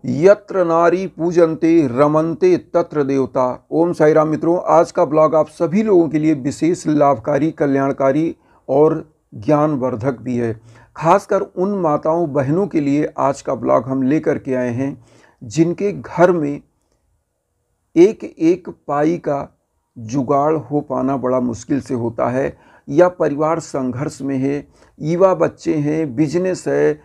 यत्र नारी पूजन्ते रमन्ते तत्र देवता। ओम साई राम मित्रों, आज का ब्लॉग आप सभी लोगों के लिए विशेष लाभकारी, कल्याणकारी और ज्ञानवर्धक भी है। खासकर उन माताओं बहनों के लिए आज का ब्लॉग हम लेकर के आए हैं जिनके घर में एक एक पाई का जुगाड़ हो पाना बड़ा मुश्किल से होता है, या परिवार संघर्ष में है, युवा बच्चे हैं, बिजनेस है,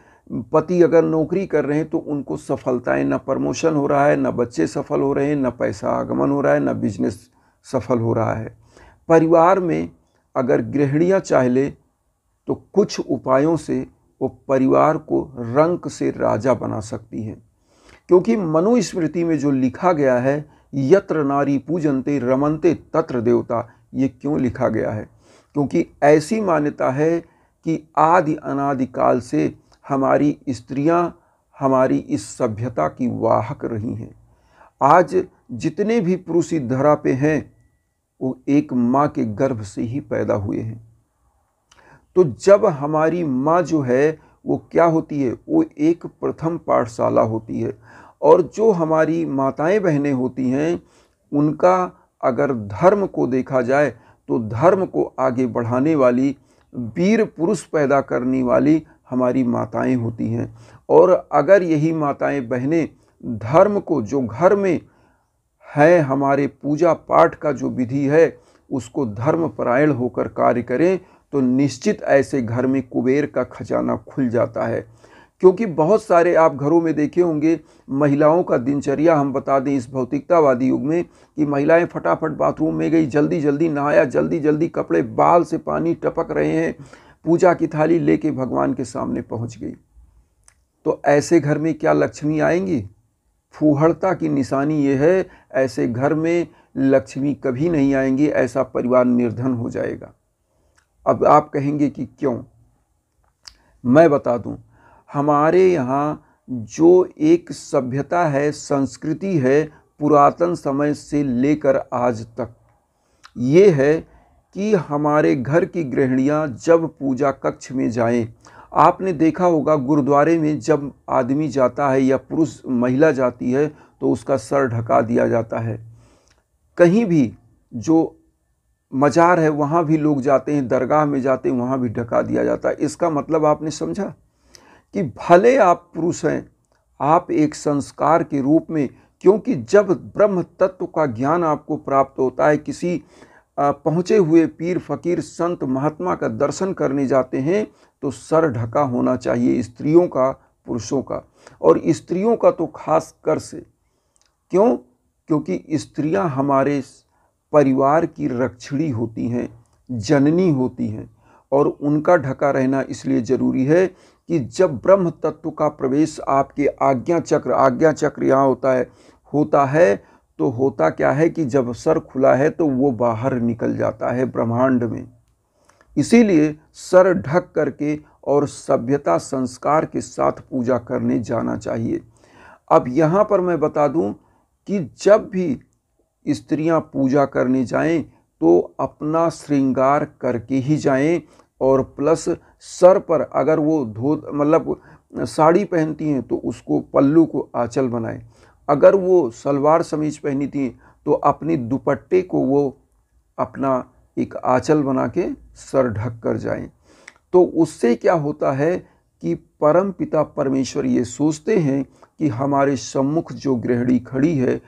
पति अगर नौकरी कर रहे हैं तो उनको सफलताएं, न प्रमोशन हो रहा है, न बच्चे सफल हो रहे हैं, न पैसा आगमन हो रहा है, न बिजनेस सफल हो रहा है। परिवार में अगर गृहिणियां चाह ले तो कुछ उपायों से वो परिवार को रंक से राजा बना सकती हैं, क्योंकि मनुस्मृति में जो लिखा गया है, यत्र नारी पूजन्ते रमन्ते तत्र देवता, ये क्यों लिखा गया है? क्योंकि ऐसी मान्यता है कि आदि अनादि काल से हमारी स्त्रियां हमारी इस सभ्यता की वाहक रही हैं। आज जितने भी पुरुष इस धरा पे हैं वो एक माँ के गर्भ से ही पैदा हुए हैं। तो जब हमारी माँ जो है वो क्या होती है, वो एक प्रथम पाठशाला होती है। और जो हमारी माताएं बहनें होती हैं उनका अगर धर्म को देखा जाए तो धर्म को आगे बढ़ाने वाली, वीर पुरुष पैदा करने वाली हमारी माताएं होती हैं। और अगर यही माताएं बहनें धर्म को, जो घर में है हमारे पूजा पाठ का जो विधि है, उसको धर्मपरायण होकर कार्य करें तो निश्चित ऐसे घर में कुबेर का खजाना खुल जाता है। क्योंकि बहुत सारे आप घरों में देखे होंगे महिलाओं का दिनचर्या, हम बता दें इस भौतिकतावादी युग में, कि महिलाएं फटाफट बाथरूम में गई, जल्दी जल्दी नहाया, जल्दी जल्दी कपड़े, बाल से पानी टपक रहे हैं, पूजा की थाली लेके भगवान के सामने पहुंच गई। तो ऐसे घर में क्या लक्ष्मी आएंगी? फूहड़ता की निशानी ये है, ऐसे घर में लक्ष्मी कभी नहीं आएंगी, ऐसा परिवार निर्धन हो जाएगा। अब आप कहेंगे कि क्यों? मैं बता दूं, हमारे यहाँ जो एक सभ्यता है, संस्कृति है, पुरातन समय से लेकर आज तक, ये है कि हमारे घर की गृहिणियाँ जब पूजा कक्ष में जाएं, आपने देखा होगा गुरुद्वारे में जब आदमी जाता है या पुरुष महिला जाती है तो उसका सर ढका दिया जाता है। कहीं भी जो मजार है वहाँ भी लोग जाते हैं, दरगाह में जाते हैं, वहाँ भी ढका दिया जाता है। इसका मतलब आपने समझा कि भले आप पुरुष हैं, आप एक संस्कार के रूप में, क्योंकि जब ब्रह्म तत्व का ज्ञान आपको प्राप्त होता है, किसी पहुँचे हुए पीर फकीर संत महात्मा का दर्शन करने जाते हैं तो सर ढका होना चाहिए, स्त्रियों का, पुरुषों का, और स्त्रियों का तो खास कर से। क्यों? क्योंकि स्त्रियां हमारे परिवार की रक्षिणी होती हैं, जननी होती हैं, और उनका ढका रहना इसलिए जरूरी है कि जब ब्रह्म तत्व का प्रवेश आपके आज्ञा चक्र यहाँ होता है तो होता क्या है कि जब सर खुला है तो वो बाहर निकल जाता है ब्रह्मांड में। इसीलिए सर ढक करके और सभ्यता संस्कार के साथ पूजा करने जाना चाहिए। अब यहाँ पर मैं बता दूं कि जब भी स्त्रियां पूजा करने जाएं तो अपना श्रृंगार करके ही जाएं, और प्लस सर पर अगर वो साड़ी पहनती हैं तो उसको पल्लू को आंचल बनाएं। अगर वो सलवार समीज पहनी थी तो अपने दुपट्टे को वो अपना एक आंचल बना के सर ढक कर जाएं। तो उससे क्या होता है कि परम पिता परमेश्वर ये सोचते हैं कि हमारे सम्मुख जो गृहिणी खड़ी है,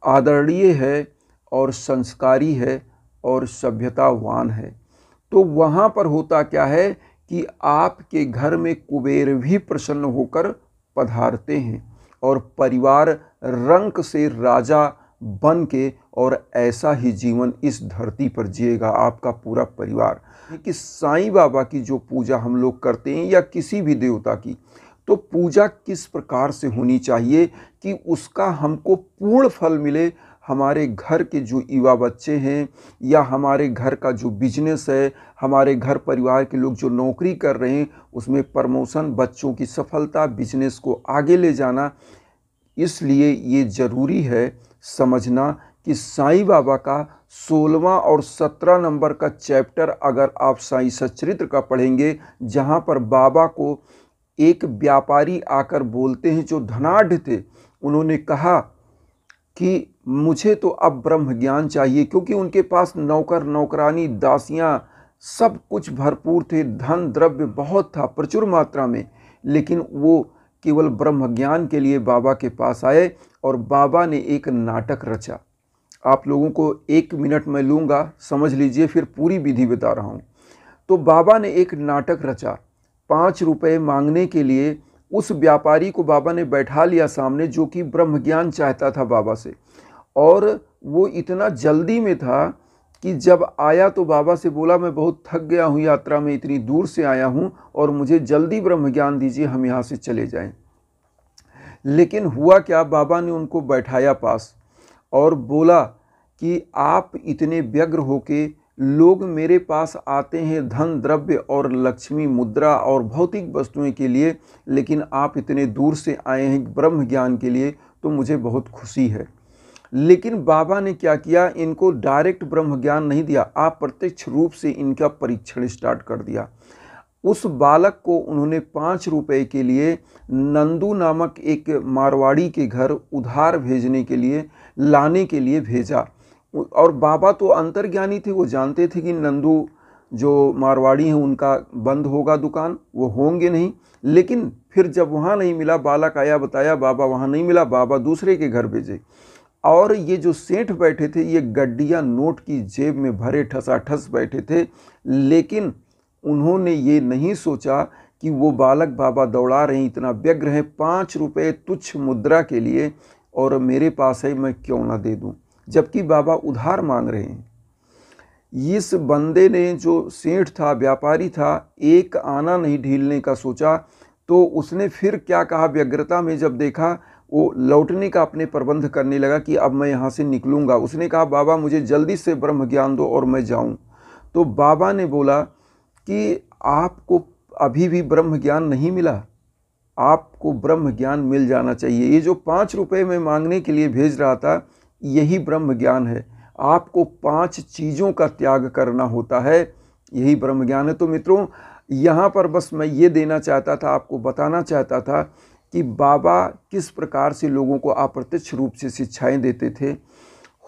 आदरणीय है और संस्कारी है और सभ्यतावान है। तो वहाँ पर होता क्या है कि आपके घर में कुबेर भी प्रसन्न होकर पधारते हैं और परिवार रंक से राजा बन के, और ऐसा ही जीवन इस धरती पर जिएगा आपका पूरा परिवार। कि साईं बाबा की जो पूजा हम लोग करते हैं या किसी भी देवता की, तो पूजा किस प्रकार से होनी चाहिए कि उसका हमको पूर्ण फल मिले। हमारे घर के जो युवा बच्चे हैं या हमारे घर का जो बिजनेस है, हमारे घर परिवार के लोग जो नौकरी कर रहे हैं, उसमें प्रमोशन, बच्चों की सफलता, बिजनेस को आगे ले जाना। इसलिए ये ज़रूरी है समझना कि साईं बाबा का 16वां और 17 नंबर का चैप्टर अगर आप साईं सच्चरित्र का पढ़ेंगे, जहाँ पर बाबा को एक व्यापारी आकर बोलते हैं जो धनाढ़ थे। उन्होंने कहा कि मुझे तो अब ब्रह्म ज्ञान चाहिए, क्योंकि उनके पास नौकर नौकरानी दासियां सब कुछ भरपूर थे, धन द्रव्य बहुत था प्रचुर मात्रा में, लेकिन वो केवल ब्रह्म ज्ञान के लिए बाबा के पास आए और बाबा ने एक नाटक रचा। आप लोगों को 1 मिनट में लूँगा, समझ लीजिए, फिर पूरी विधि बता रहा हूँ। तो बाबा ने एक नाटक रचा। 5 रुपये मांगने के लिए उस व्यापारी को बाबा ने बैठा लिया सामने, जो कि ब्रह्म ज्ञान चाहता था बाबा से, और वो इतना जल्दी में था कि जब आया तो बाबा से बोला, मैं बहुत थक गया हूँ यात्रा में, इतनी दूर से आया हूँ और मुझे जल्दी ब्रह्म ज्ञान दीजिए, हम यहाँ से चले जाएं। लेकिन हुआ क्या, बाबा ने उनको बैठाया पास और बोला कि आप इतने व्यग्र होके, लोग मेरे पास आते हैं धन द्रव्य और लक्ष्मी मुद्रा और भौतिक वस्तुएं के लिए, लेकिन आप इतने दूर से आए हैं ब्रह्म ज्ञान के लिए, तो मुझे बहुत खुशी है। लेकिन बाबा ने क्या किया, इनको डायरेक्ट ब्रह्म ज्ञान नहीं दिया, आप प्रत्यक्ष रूप से इनका परीक्षण स्टार्ट कर दिया। उस बालक को उन्होंने 5 रुपए के लिए नंदू नामक एक मारवाड़ी के घर उधार भेजने के लिए, लाने के लिए भेजा। और बाबा तो अंतर्ज्ञानी थे, वो जानते थे कि नंदू जो मारवाड़ी हैं उनका बंद होगा दुकान, वो होंगे नहीं। लेकिन फिर जब वहाँ नहीं मिला, बालक आया बताया बाबा वहाँ नहीं मिला, बाबा दूसरे के घर भेजे। और ये जो सेठ बैठे थे, ये गड्डियाँ नोट की जेब में भरे ठसाठस बैठे थे, लेकिन उन्होंने ये नहीं सोचा कि वो बालक बाबा दौड़ा रहे हैं, इतना व्यग्र है, 5 रुपये तुच्छ मुद्रा के लिए, और मेरे पास है, मैं क्यों ना दे दूं, जबकि बाबा उधार मांग रहे हैं। इस बंदे ने, जो सेठ था, व्यापारी था, एक आना नहीं ढीलने का सोचा। तो उसने फिर क्या कहा, व्यग्रता में जब देखा, वो लौटने का अपने प्रबंध करने लगा कि अब मैं यहाँ से निकलूँगा। उसने कहा, बाबा मुझे जल्दी से ब्रह्म ज्ञान दो और मैं जाऊँ। तो बाबा ने बोला कि आपको अभी भी ब्रह्म ज्ञान नहीं मिला, आपको ब्रह्म ज्ञान मिल जाना चाहिए। ये जो 5 रुपये में मांगने के लिए भेज रहा था, यही ब्रह्म ज्ञान है। आपको 5 चीज़ों का त्याग करना होता है, यही ब्रह्म ज्ञान है। तो मित्रों, यहाँ पर बस मैं ये देना चाहता था, आपको बताना चाहता था कि बाबा किस प्रकार से लोगों को अप्रत्यक्ष रूप से शिक्षाएं देते थे।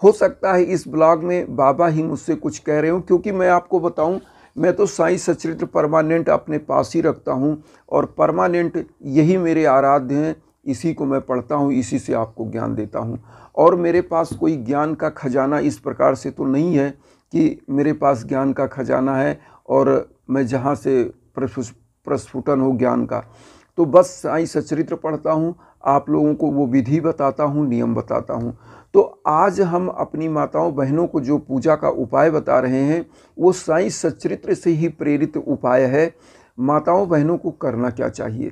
हो सकता है इस ब्लॉग में बाबा ही मुझसे कुछ कह रहे हो, क्योंकि मैं आपको बताऊं, मैं तो साईं सच्चरित्र परमानेंट अपने पास ही रखता हूं और परमानेंट यही मेरे आराध्य हैं, इसी को मैं पढ़ता हूं, इसी से आपको ज्ञान देता हूं। और मेरे पास कोई ज्ञान का खजाना इस प्रकार से तो नहीं है कि मेरे पास ज्ञान का खजाना है और मैं जहां से प्रस्फुटन हो ज्ञान का। तो बस साईं सच्चरित्र पढ़ता हूँ, आप लोगों को वो विधि बताता हूँ, नियम बताता हूँ। तो आज हम अपनी माताओं बहनों को जो पूजा का उपाय बता रहे हैं, वो साईं सच्चरित्र से ही प्रेरित उपाय है। माताओं बहनों को करना क्या चाहिए?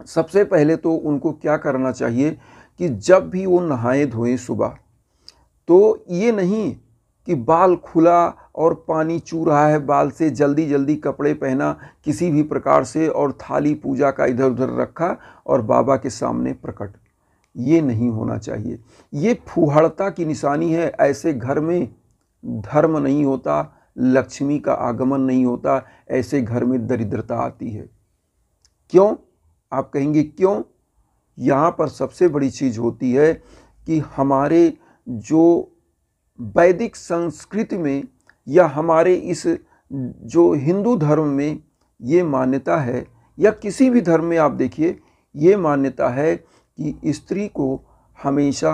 सबसे पहले तो उनको क्या करना चाहिए कि जब भी वो नहाए धोएं सुबह, तो ये नहीं कि बाल खुला और पानी चू रहा है बाल से, जल्दी जल्दी कपड़े पहना किसी भी प्रकार से और थाली पूजा का इधर उधर रखा और बाबा के सामने प्रकट, ये नहीं होना चाहिए। ये फूहड़ता की निशानी है। ऐसे घर में धर्म नहीं होता, लक्ष्मी का आगमन नहीं होता, ऐसे घर में दरिद्रता आती है। क्यों? आप कहेंगे क्यों? यहाँ पर सबसे बड़ी चीज़ होती है कि हमारे जो वैदिक संस्कृति में या हमारे इस जो हिंदू धर्म में ये मान्यता है, या किसी भी धर्म में आप देखिए, ये मान्यता है कि स्त्री को हमेशा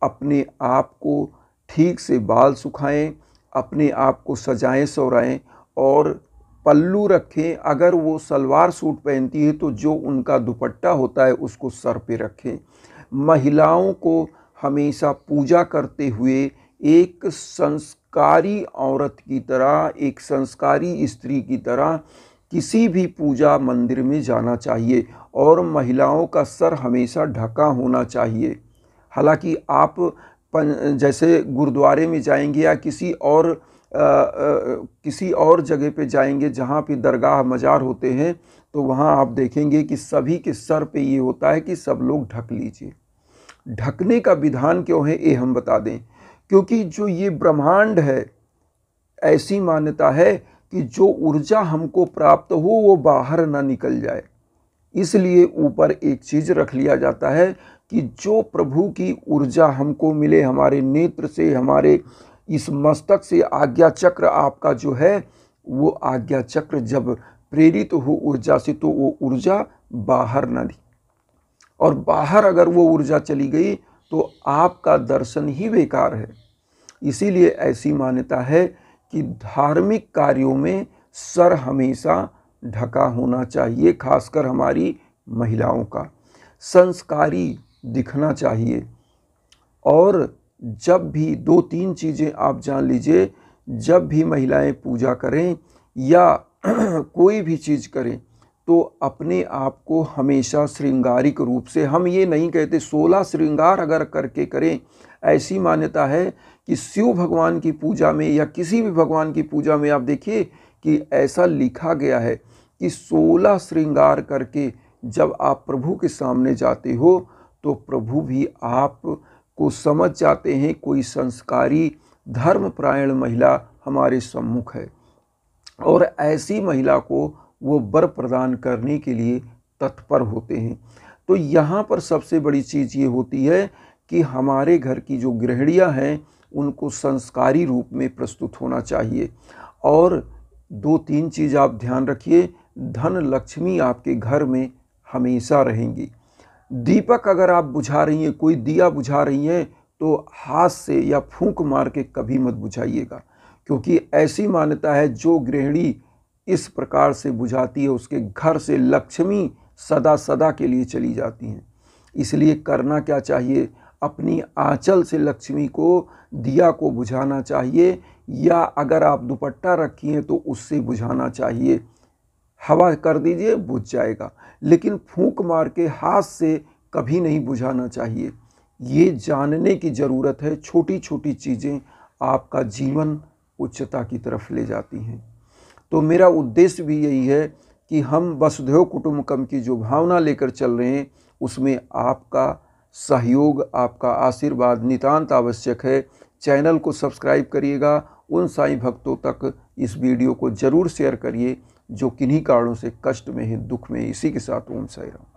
अपने आप को ठीक से बाल सुखाएं, अपने आप को सजाएं सवराएं और पल्लू रखें। अगर वो सलवार सूट पहनती है तो जो उनका दुपट्टा होता है उसको सर पे रखें। महिलाओं को हमेशा पूजा करते हुए एक संस्कारी औरत की तरह, एक संस्कारी स्त्री की तरह किसी भी पूजा मंदिर में जाना चाहिए और महिलाओं का सर हमेशा ढका होना चाहिए। हालांकि आप जैसे गुरुद्वारे में जाएंगे या किसी और जगह पे जाएंगे जहाँ पे दरगाह मज़ार होते हैं, तो वहाँ आप देखेंगे कि सभी के सर पे ये होता है कि सब लोग ढक लीजिए। ढकने का विधान क्यों है ये हम बता दें, क्योंकि जो ये ब्रह्मांड है, ऐसी मान्यता है कि जो ऊर्जा हमको प्राप्त हो वो बाहर ना निकल जाए। इसलिए ऊपर एक चीज़ रख लिया जाता है कि जो प्रभु की ऊर्जा हमको मिले, हमारे नेत्र से, हमारे इस मस्तक से आज्ञा चक्र आपका जो है, वो आज्ञा चक्र जब प्रेरित हो ऊर्जा से तो वो ऊर्जा बाहर न दी, और बाहर अगर वो ऊर्जा चली गई तो आपका दर्शन ही बेकार है। इसीलिए ऐसी मान्यता है कि धार्मिक कार्यों में सर हमेशा ढका होना चाहिए, खासकर हमारी महिलाओं का संस्कारी दिखना चाहिए। और जब भी 2-3 चीज़ें आप जान लीजिए, जब भी महिलाएं पूजा करें या कोई भी चीज़ करें तो अपने आप को हमेशा श्रृंगारिक रूप से, हम ये नहीं कहते 16 श्रृंगार अगर करके करें, ऐसी मान्यता है कि शिव भगवान की पूजा में या किसी भी भगवान की पूजा में आप देखिए कि ऐसा लिखा गया है कि 16 श्रृंगार करके जब आप प्रभु के सामने जाते हो तो प्रभु भी आप को समझ जाते हैं कोई संस्कारी धर्मपरायण महिला हमारे सम्मुख है, और ऐसी महिला को वो वर प्रदान करने के लिए तत्पर होते हैं। तो यहाँ पर सबसे बड़ी चीज़ ये होती है कि हमारे घर की जो गृहिणियाँ हैं उनको संस्कारी रूप में प्रस्तुत होना चाहिए। और 2-3 चीज़ आप ध्यान रखिए, धन लक्ष्मी आपके घर में हमेशा रहेंगी। दीपक अगर आप बुझा रही हैं, कोई दिया बुझा रही हैं, तो हाथ से या फूंक मार के कभी मत बुझाइएगा, क्योंकि ऐसी मान्यता है जो गृहिणी इस प्रकार से बुझाती है उसके घर से लक्ष्मी सदा सदा के लिए चली जाती हैं। इसलिए करना क्या चाहिए, अपनी आंचल से लक्ष्मी को, दिया को बुझाना चाहिए, या अगर आप दुपट्टा रखी हैं तो उससे बुझाना चाहिए। हवा कर दीजिए, बुझ जाएगा, लेकिन फूंक मार के हाथ से कभी नहीं बुझाना चाहिए। ये जानने की ज़रूरत है, छोटी छोटी चीज़ें आपका जीवन उच्चता की तरफ ले जाती हैं। तो मेरा उद्देश्य भी यही है कि हम वसुधैव कुटुंबकम की जो भावना लेकर चल रहे हैं उसमें आपका सहयोग, आपका आशीर्वाद नितांत आवश्यक है। चैनल को सब्सक्राइब करिएगा, उन साईं भक्तों तक इस वीडियो को ज़रूर शेयर करिए जो किन्हीं कारणों से कष्ट में हैं, दुख में। इसी के साथ ओम साईं राम।